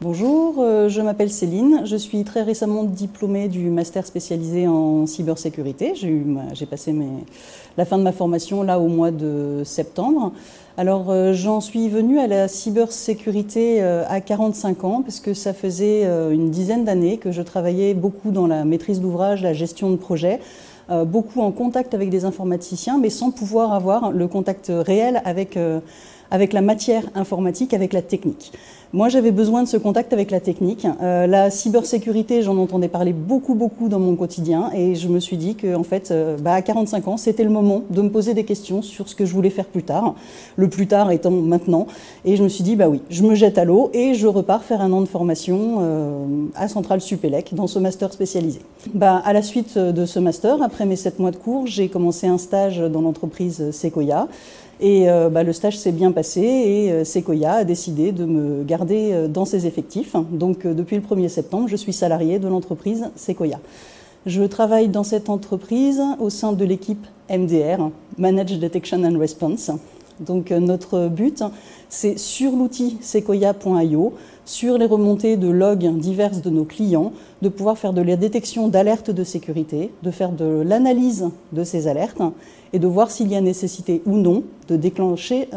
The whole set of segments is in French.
Bonjour, je m'appelle Céline, je suis très récemment diplômée du master spécialisé en cybersécurité. J'ai passé la fin de ma formation là au mois de septembre. Alors j'en suis venue à la cybersécurité à 45 ans parce que ça faisait une dizaine d'années que je travaillais beaucoup dans la maîtrise d'ouvrage, la gestion de projet, beaucoup en contact avec des informaticiens mais sans pouvoir avoir le contact réel avec la matière informatique, avec la technique. Moi, j'avais besoin de ce contact avec la technique. La cybersécurité, j'en entendais parler beaucoup dans mon quotidien et je me suis dit qu'en fait, à 45 ans, c'était le moment de me poser des questions sur ce que je voulais faire plus tard, le plus tard étant maintenant. Et je me suis dit, oui, je me jette à l'eau et je repars faire un an de formation à Centrale Supélec dans ce master spécialisé. À la suite de ce master, après mes 7 mois de cours, j'ai commencé un stage dans l'entreprise Sequoia. Et le stage s'est bien passé et Sequoia a décidé de me garder dans ses effectifs. Donc depuis le 1er septembre, je suis salariée de l'entreprise Sequoia. Je travaille dans cette entreprise au sein de l'équipe MDR, Managed Detection and Response. Donc notre but, c'est sur l'outil sequoia.io, sur les remontées de logs diverses de nos clients, de pouvoir faire de la détection d'alertes de sécurité, de faire de l'analyse de ces alertes et de voir s'il y a nécessité ou non de déclencher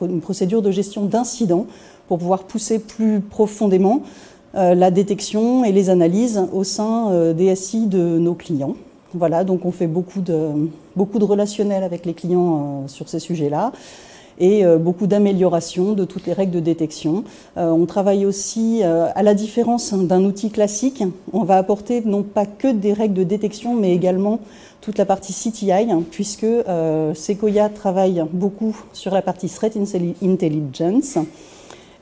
une procédure de gestion d'incidents pour pouvoir pousser plus profondément la détection et les analyses au sein des SI de nos clients. Voilà, donc on fait beaucoup de relationnel avec les clients sur ces sujets-là et beaucoup d'amélioration de toutes les règles de détection. On travaille aussi, à la différence d'un outil classique, on va apporter non pas que des règles de détection, mais également toute la partie CTI, puisque Sequoia travaille beaucoup sur la partie Threat Intelligence.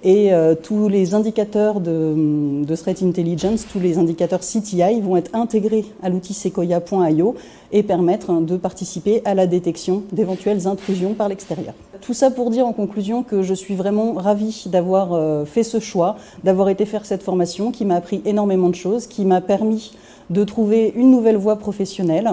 Et tous les indicateurs de Threat Intelligence, tous les indicateurs CTI vont être intégrés à l'outil sequoia.io et permettre de participer à la détection d'éventuelles intrusions par l'extérieur. Tout ça pour dire en conclusion que je suis vraiment ravie d'avoir fait ce choix, d'avoir été faire cette formation qui m'a appris énormément de choses, qui m'a permis de trouver une nouvelle voie professionnelle.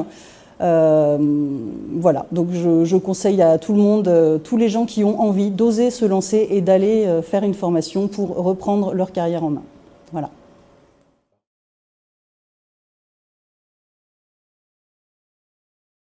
Voilà, donc je conseille à tout le monde, tous les gens qui ont envie d'oser se lancer et d'aller faire une formation pour reprendre leur carrière en main. Voilà.